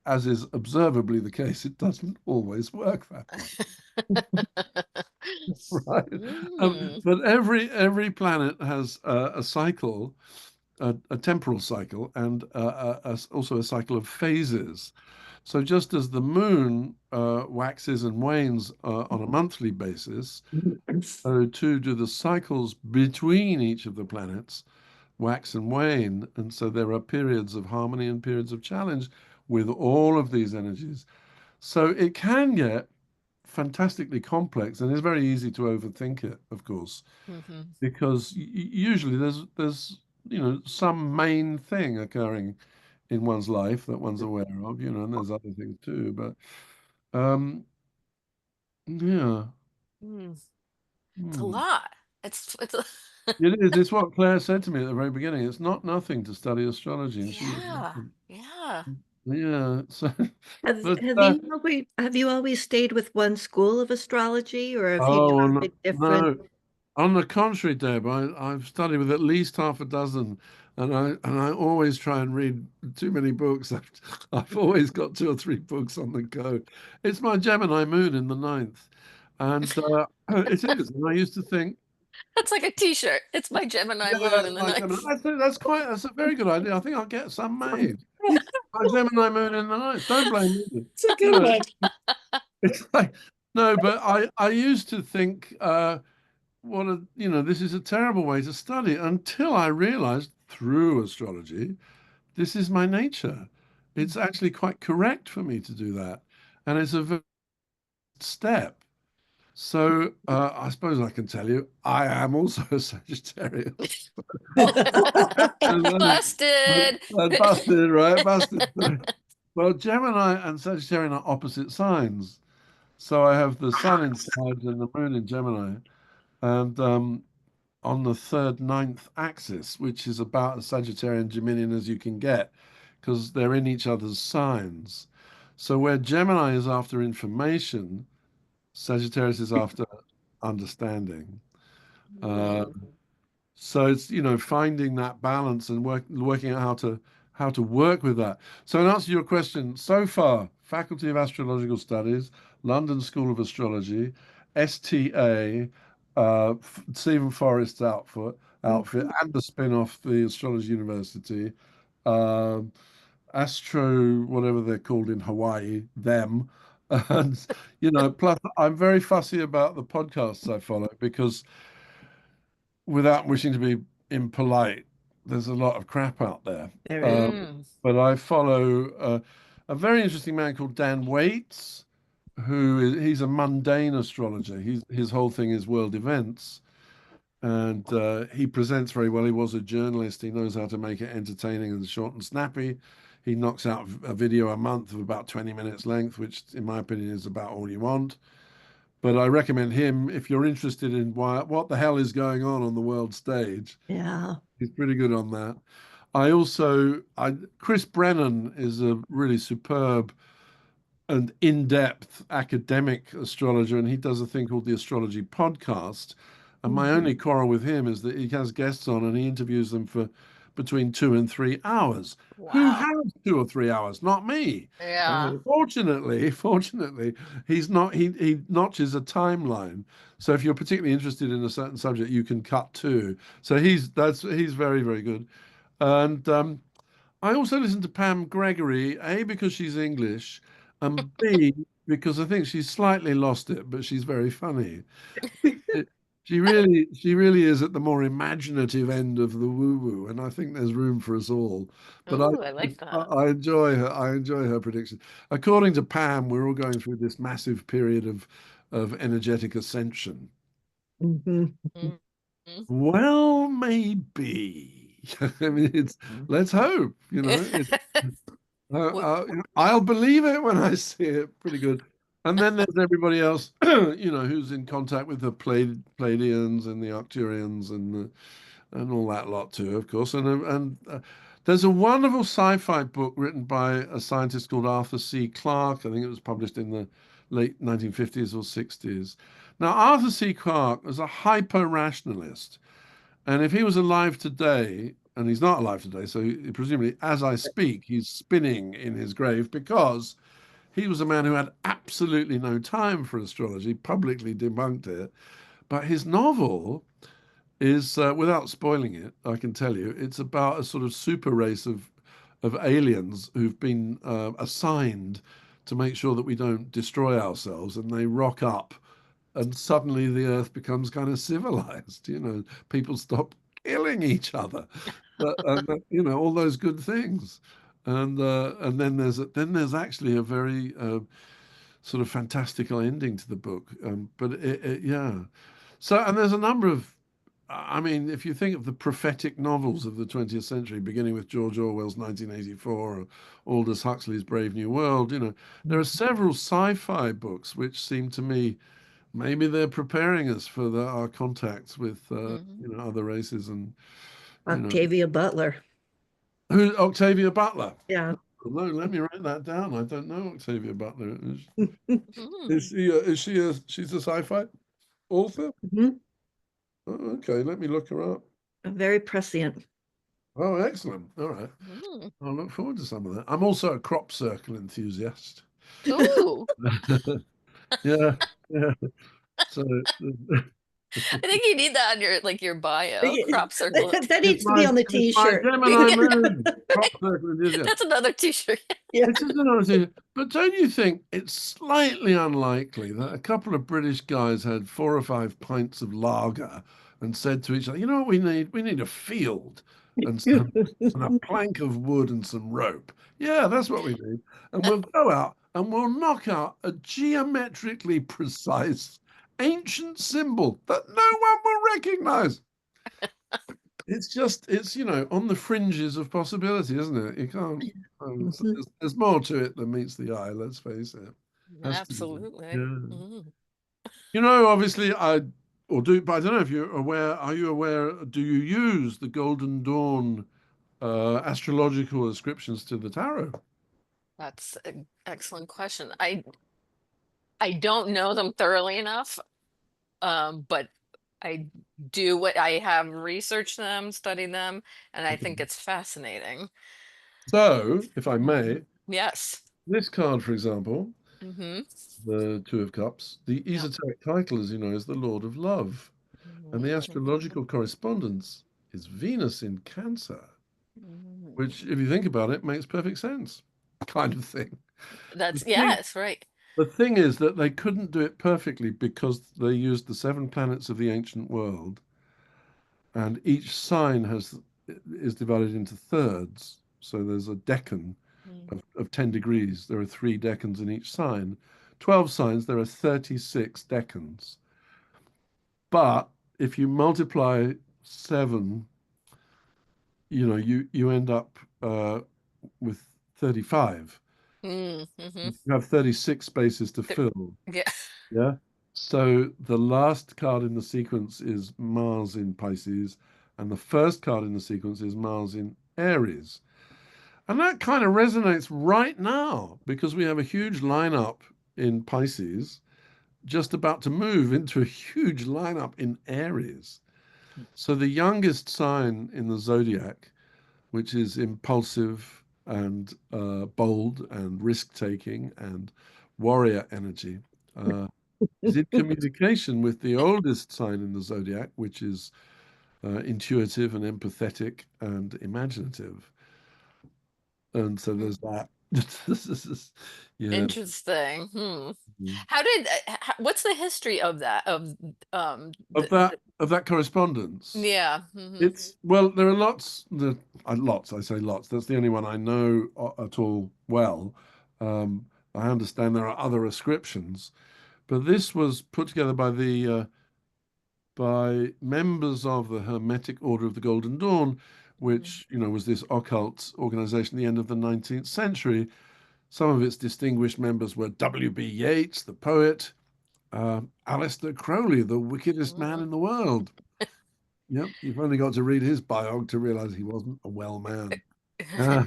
as is observably the case, it doesn't always work that way. Right. Mm, But every planet has a cycle, a temporal cycle, and also a cycle of phases. So just as the moon waxes and wanes on a monthly basis, so too do the cycles between each of the planets wax and wane. And so there are periods of harmony and periods of challenge with all of these energies. So it can get fantastically complex, and it's very easy to overthink it, of course, mhm. because usually there's some main thing occurring in one's life that one's aware of, and there's other things too. But yeah, Mm. It's a hmm. lot. It's a It is. It's what Claire said to me at the very beginning. It's not nothing to study astrology, and she was yeah, yeah. yeah. So, Have but have you always stayed with one school of astrology, or have you oh tried no, different? no. On the contrary, Deb, I've studied with at least half a dozen, and I always try and read too many books. I've always got two or three books on the go. It's my Gemini moon in the ninth, and it is. And I used to think, That's like a t-shirt. It's my Gemini yeah, moon it's in the my night. Gemini. I think that's a very good idea. I think I'll get some made. My Gemini moon in the ninth. Don't blame me. It's a You good know, one. it's like no, but I used to think. This is a terrible way to study until I realized through astrology, this is my nature. It's actually quite correct for me to do that. And it's a step. So I suppose I can tell you, I am also a Sagittarius. And, Busted. busted, right? Busted. Well, Gemini and Sagittarian are opposite signs. So I have the sun in Sag and the moon in Gemini. And on the third ninth axis, which is about as Sagittarian Geminian as you can get, because they're in each other's signs. So where Gemini is after information, Sagittarius is after understanding. Uh, Mm. so it's, finding that balance and working out how to work with that. So in answer to your question, so far, Faculty of Astrological Studies, London School of Astrology, STA, Stephen Forrest's outfit, and the spin-off, the Astrology University, um, Astro, whatever they're called in Hawaii, them. And, plus I'm very fussy about the podcasts I follow because without wishing to be impolite, there's a lot of crap out there. There is. Mm. But I follow a very interesting man called Dan Waits, he's a mundane astrologer. His whole thing is world events, and he presents very well. He was a journalist. He knows how to make it entertaining and short and snappy. He knocks out a video a month of about 20 minutes length, which, in my opinion, is about all you want. But I recommend him if you're interested in what the hell is going on the world stage. Yeah. He's pretty good on that. Chris Brennan is a really superb and in-depth academic astrologer, and he does a thing called the Astrology Podcast. And my only quarrel with him is that he has guests on and he interviews them for between 2 and 3 hours. Who Wow. has 2 or 3 hours? Not me. Yeah. Fortunately, he's not. He notches a timeline. So if you're particularly interested in a certain subject, you can cut to. So he's very, very good. And I also listen to Pam Gregory, A, because she's English, and B, because I think she's slightly lost it, but she's very funny. It- she really is at the more imaginative end of the woo-woo, and I think there's room for us all. But Ooh, I like I that. I enjoy her. I enjoy her prediction. According to Pam, we're all going through this massive period of energetic ascension. Mhm. Mm. Mm. Well, maybe. I mean, let's hope, What? I'll believe it when I see it. Pretty good. And then there's everybody else, who's in contact with the Pleiadians and the Arcturians and all that lot too, of course. And there's a wonderful sci-fi book written by a scientist called Arthur C. Clarke. I think it was published in the late 1950s or 60s. Now, Arthur C. Clarke was a hyper-rationalist. And if he was alive today, and he's not alive today, so presumably as I speak, he's spinning in his grave because he was a man who had absolutely no time for astrology, publicly debunked it. But his novel is, without spoiling it, I can tell you, it's about a sort of super race of aliens who've been assigned to make sure that we don't destroy ourselves, and they rock up and suddenly the earth becomes kind of civilized. People stop killing each other, all those good things. And then there's actually a very sort of fantastical ending to the book. But yeah. So, and there's a number of, I mean, if you think of the prophetic novels of the 20th century, beginning with George Orwell's 1984 or Aldous Huxley's Brave New World, there are several sci-fi books which seem to me maybe they're preparing us for our contacts with Mhm. other races and you know Octavia Butler. who Octavia Butler. Yeah. No, let me write that down. I don't know Octavia Butler. Is Mm. she's a sci-fi author? Mhm. Oh, okay, let me look her up. Very prescient. Oh, excellent. All right. Mm. I'll look forward to some of that. I'm also a crop circle enthusiast. Ooh. Yeah, yeah. So I think you need that on your bio. Crop circle. That it's needs to be on the it's my t-shirt. Gemini moon. Crop circle enthusiast. That's another t-shirt. Yeah. It is another thing. But don't you think it's slightly unlikely that a couple of British guys had 4 or 5 pints of lager and said to each other, you know what we need? We need a field and a plank of wood and some rope. Yeah, that's what we need. And we'll go out and we'll knock out a geometrically precise ancient symbol that no one will recognize. It's just, it's, on the fringes of possibility, isn't it? You can't, so Mhm. there's more to it than meets the eye, let's face it. Has to be. Absolutely. Yeah. Mhm. Obviously, but I don't know if you're aware, are you aware, do you use the Golden Dawn astrological ascriptions to the tarot? That's an excellent question. I don't know them thoroughly enough, but I do what I have researched them, studied them, and I Okay. think it's fascinating. So, if I Mhm. may, Yes. this card, for example, Mm-hmm. the Two of Cups, the Yeah. esoteric title, as you know, is the Lord of Love. And the Mhm. astrological correspondence is Venus in Cancer, Mhm. which, if you think about it, makes perfect sense, kind of thing. The That's thing, yes, right. the thing is that they couldn't do it perfectly because they used the seven planets of the ancient world, and each sign is divided into thirds. So there's a decan Mm. of 10 degrees. There are three decans in each sign. 12 signs, there are 36 decans. But if you multiply seven, you end up with 35. Mm-hmm. You have 36 spaces to fill. Yeah. Yeah. So the last card in the sequence is Mars in Pisces, and the first card in the sequence is Mars in Aries. And that kind of resonates right now because we have a huge lineup in Pisces, just about to move into a huge lineup in Aries. So the youngest sign in the zodiac, which is impulsive and bold and risk-taking and warrior energy, uh, is in communication with the oldest sign in the zodiac, which is intuitive and empathetic and imaginative. And so there's that. Yeah. Interesting. How did what's the history of that Of that correspondence, yeah. well, there are lots. I say lots. That's the only one I know at all well. I understand there are other ascriptions, but this was put together by members of the Hermetic Order of the Golden Dawn, Mhm. which was this occult organization at the end of the 19th century. Some of its distinguished members were W.B. Yeats, the poet, Aleister Crowley, the wickedest man Mhm. in the world. Yep, you've only got to read his biog to realize he wasn't a well man. Uh,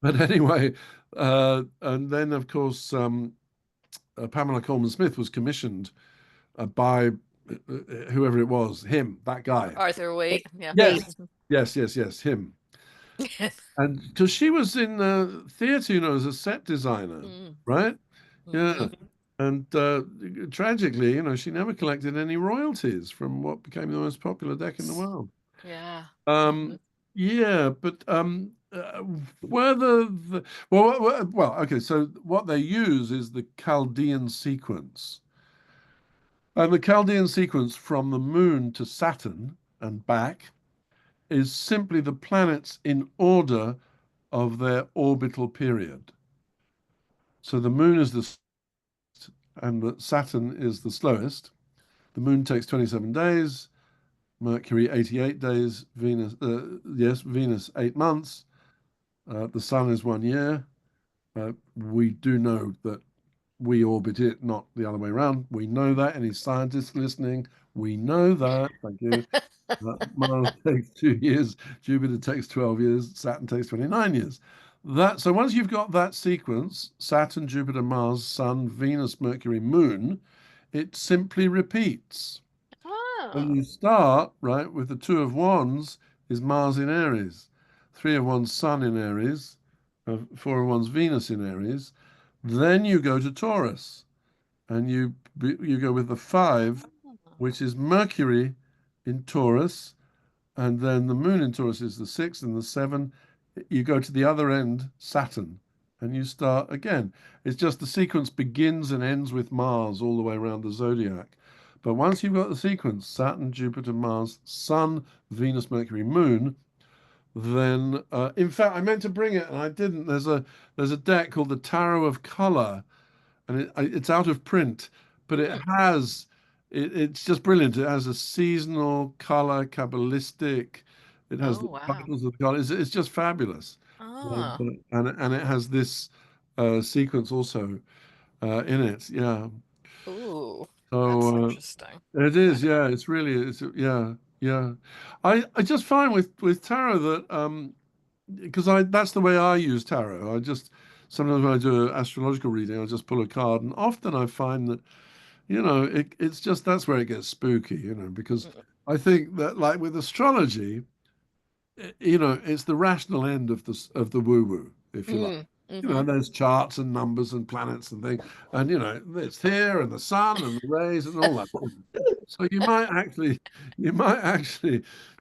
but anyway, and then of course Pamela Coleman Smith was commissioned by whoever it was, that guy. Arthur Waite. Yeah. Wait, Yes, yes, him. And because she was in theatre, as a set designer, right? Yeah. Mm-hmm. And tragically, she never collected any royalties from what became the most popular deck in the world. Yeah. Um, Hmm. yeah, but whether well, okay. So what they use is the Chaldean sequence, and the Chaldean sequence from the Moon to Saturn and back is simply the planets in order of their orbital period. So the Moon is the and the Saturn is the slowest. The Moon takes 27 days, Mercury 88 days, Venus 8 months, the Sun is 1 year. We do know that we orbit it, not the other way around. We know that. Any scientists listening, we know that. Thank you. Mars takes 2 years, Jupiter takes 12 years, Saturn takes 29 years. So once you've got that sequence, Saturn, Jupiter, Mars, Sun, Venus, Mercury, Moon, it simply repeats. When Oh. you start, right, with the Two of Wands is Mars in Aries, Three of Wands, Sun in Aries, Four of Wands, Venus in Aries. Then you go to Taurus, and you go with the five, which is Mercury in Taurus, and then the moon in Taurus is the six and the seven. You go to the other end, Saturn, and you start again. It's just the sequence begins and ends with Mars all the way around the zodiac. But once you've got the sequence, Saturn, Jupiter, Mars, Sun, Venus, Mercury, Moon, then in fact I meant to bring it and I didn't. There's a deck called the Tarot of Color, and it's out of print, but it Hmm. has it's just brilliant. It has a seasonal color, Kabbalistic. It has Oh, the wow. titles of the colors. It's just fabulous. Oh, And it has this sequence also in it. Yeah. ooh, that's So interesting. it I is. don't- Yeah. It's really. It's yeah. Yeah. I just find with tarot that because I that's the way I use tarot. I just sometimes when I do an astrological reading, I just pull a card, and often I find that it's just that's where it gets spooky, because Mm, I think that like with astrology, it's the rational end of the woo woo, if you like. mm-hmm. There's charts and numbers and planets and things, and it's here and the sun and the rays and all that. So you might actually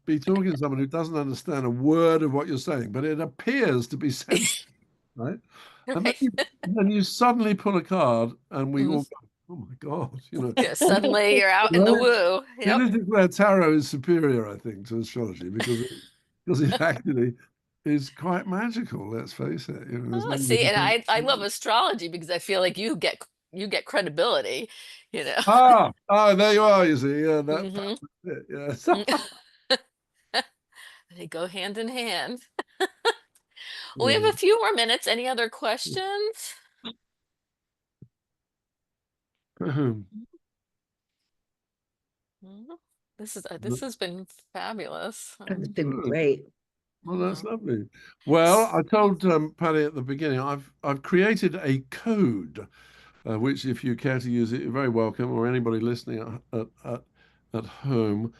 be talking to someone who doesn't understand a word of what you're saying, but it appears to be sense, right? And then Right. you suddenly pull a card, and we Mm. all go, "Oh my God!" Yeah, suddenly you're out in the Right? woo. Yep. This is where tarot is superior, I think, to astrology because it actually is quite magical. Let's face it. There's Oh, no way see, to and think. I love astrology because I feel like you get credibility, you know. There you are. You see, yeah, Hmm. that's it. Yeah. They go hand in hand. Well, we have a few more minutes. Any other questions? Yeah. Mhm. This has been fabulous. It's been Good. great. Well, that's Mhm. lovely. Well, S- I told Patty at the beginning, I've created a code, which if you care to use it, you're very welcome, or anybody listening at home.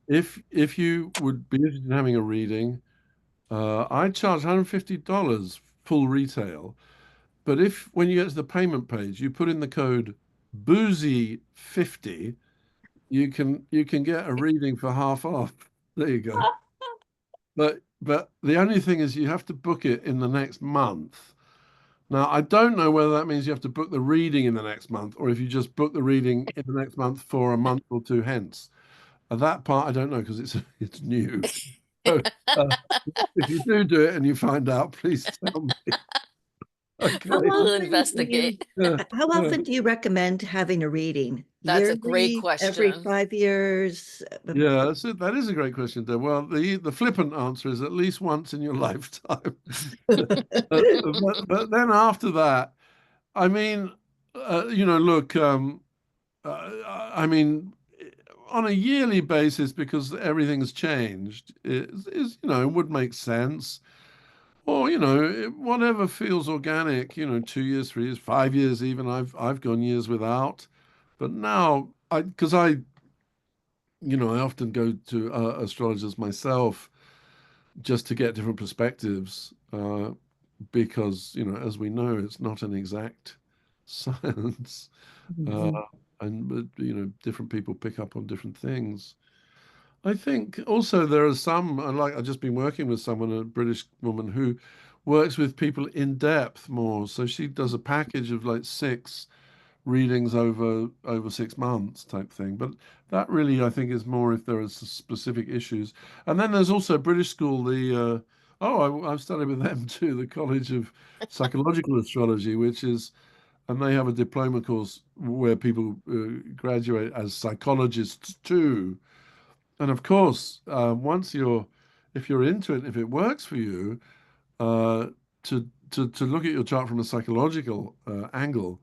If you would be interested in having a reading, I charge $150 full retail. But if when you get to the payment page, you put in the code boozy50, you can get a reading for half off. There you go. But the only thing is you have to book it in the next month. Now, I don't know whether that means you have to book the reading in the next month or if you just book the reading in the next month for a month or two hence. That part I don't know because it's new. So uh, if you do it and you find out, please tell me. How Okay. We'll often do you investigate. Yeah. how Yeah. often do you recommend having a reading? That's a great Yearly, every question. 5 years? Yeah, that is a great question, Deb. Well, the flippant answer is at least once in your lifetime. But then after that, I mean, look, I mean, on a yearly basis, because everything's changed, it would make sense. Or, whatever feels organic, 2 years, 3 years, 5 years, even. I've gone years without, but now because I often go to astrologers myself just to get different perspectives, because, as we know, it's not an exact science. Uh, Mhm. and different people pick up on different things. I think also there are some, I've just been working with someone, a British woman who works with people in depth more. So she does a package of like six readings over 6 months type thing. But that really, I think, is more if there are specific issues. And then there's also British School, I've studied with them too, the College of Psychological Astrology, and they have a diploma course where people graduate as psychologists too. And of course, if you're into it, if it works for you, uh, to look at your chart from a psychological angle,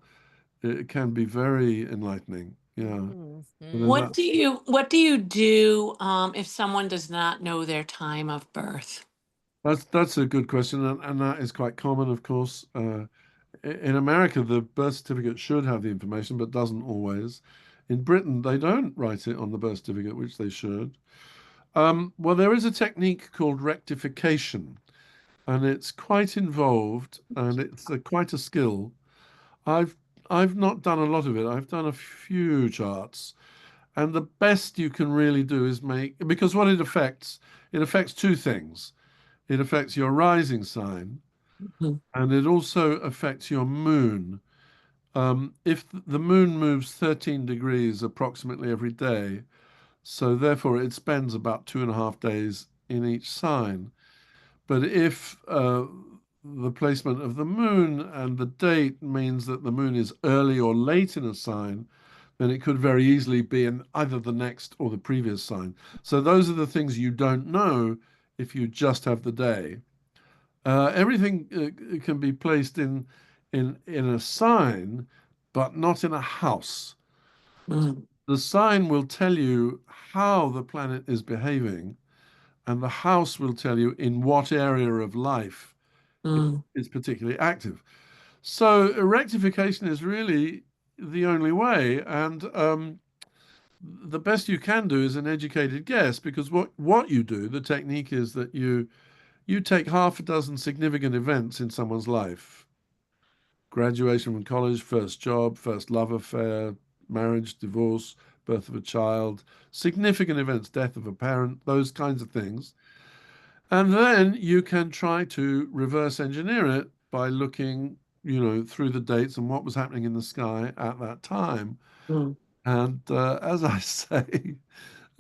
it can be very enlightening. Yeah. So there's Mhm. that. What do you do if someone does not know their time of birth? That's a good question, and that is quite common, of course. In America, the birth certificate should have the information, but doesn't always. In Britain, they don't write it on the birth certificate, which they should. Well, there is a technique called rectification, and it's quite involved, and it's quite a skill. I've I've not done a lot of it. I've done a few charts, and the best you can really do is because what it affects two things. It affects your rising sign, Mhm. and it also affects your moon. If the moon moves 13 degrees approximately every day, so therefore it spends about 2.5 days in each sign. But if the placement of the moon and the date means that the moon is early or late in a sign, and it could very easily be in either the next or the previous sign. So those are the things you don't know if you just have the day. Everything can be placed in a sign, but not in a house. Mm, The sign will tell you how the planet is behaving, and the house will tell you in what area of life it mm, is particularly active. So rectification is really the only way, and the best you can do is an educated guess, because what you do, the technique is that you take half a dozen significant events in someone's life: graduation from college, first job, first love affair, marriage, divorce, birth of a child, significant events, death of a parent, those kinds of things. And then you can try to reverse engineer it by looking, through the dates and what was happening in the sky at that time. mm. And as I say,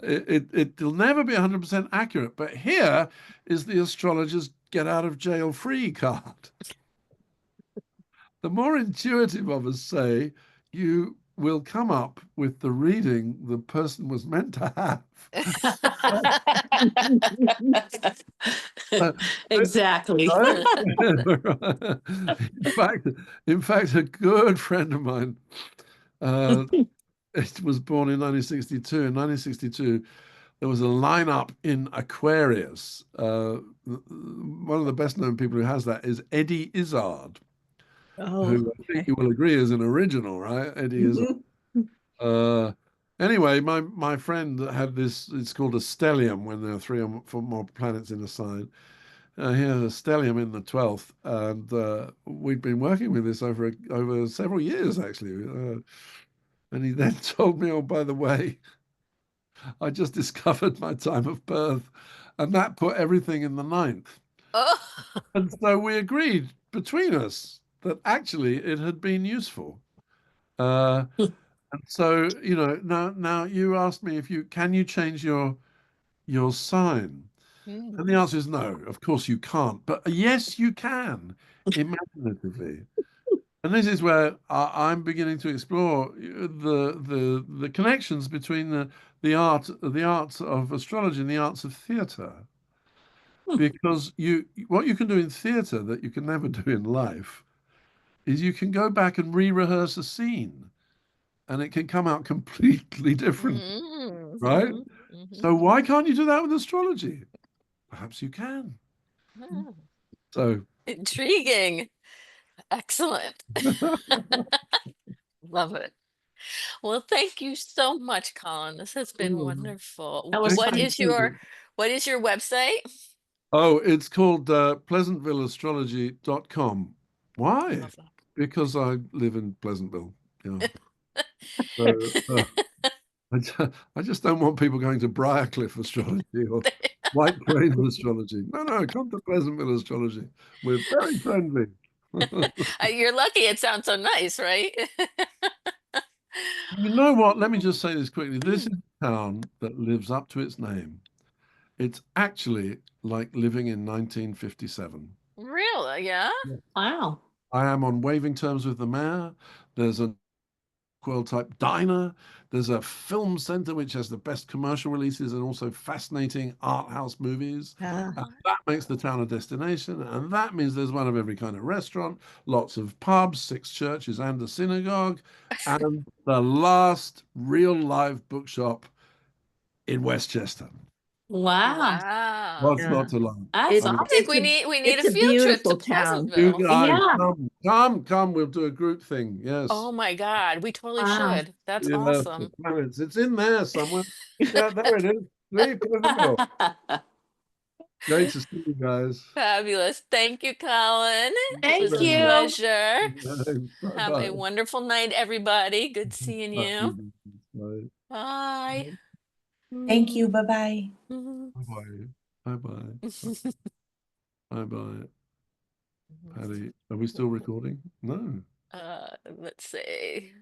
it'll never be 100% accurate. But here is the astrologer's get out of jail free card. The more intuitive of us say, you will come up with the reading the person was meant to have. Exactly. Right? In fact, a good friend of mine, it was born in 1962. In 1962, there was a lineup in Aquarius. One of the best known people who has that is Eddie Izzard, Oh, who I think okay. you will agree is an original, right? Eddie Izzard. Mhm. Anyway, my friend had this. It's called a stellium when there are 3 or 4 more planets in a sign. He had a stellium in the 12th, and we'd been working with this over several years actually. And he then told me, "Oh, by the way, I just discovered my time of birth," and that put everything in the ninth. Oh. And so we agreed between us that actually it had been useful. Uh, and so, now you asked me if you change your sign. Hmm. And the answer is no, of course you can't. But yes, you can, imaginatively. And this is where I'm beginning to explore the connections between the arts of astrology and the arts of theatre. Because what you can do in theatre that you can never do in life is you can go back and re-rehearse a scene, and it can come out completely different, right? Mhm, So mhm. why can't you do that with astrology? Perhaps you can. Ah, So intriguing. Excellent. Love it. Well, thank you so much, Colin. This has been Mm. wonderful. That was thank What fun you. is your too. website? Oh, it's called pleasantvilleastrology.com. Why? Love that. Because I live in Pleasantville. Yeah. So, I just don't want people going to Briarcliff Astrology or White Cranes Astrology. No, come to Pleasantville Astrology. We're very friendly. You're lucky it sounds so nice, right? You know what? Let me just say this quickly. This Mm, is a town that lives up to its name. It's actually like living in 1957. really? Yeah? Yeah. Wow. I am on waving terms with the mayor. There's a World type diner. There's a film center which has the best commercial releases and also fascinating art house movies. Ah, And that makes the town a destination. And that means there's one of every kind of restaurant, lots of pubs, 6 churches, and a synagogue, and the last real live bookshop in Westchester. Wow. What's Wow. not yeah. to love? That's I It's mean, I think it's we a need a it's a field trip to beautiful town. you Pleasantville. guys Yeah. come, we'll do a group thing. Yes. Oh my God, we totally Wow. should. That's Yeah, the awesome. planets. It's in there somewhere. Yeah, there it is. See, Pleasantville. Great to see you guys. Fabulous. Thank you, Colin. It Thank was a you. pleasure. Bye Have a bye. wonderful night, everybody. Good seeing you. Bye Bye. Thank you. Mhm. Bye bye. Mhm. bye. Bye bye. Bye bye. Patty, are we still recording? No. Let's see.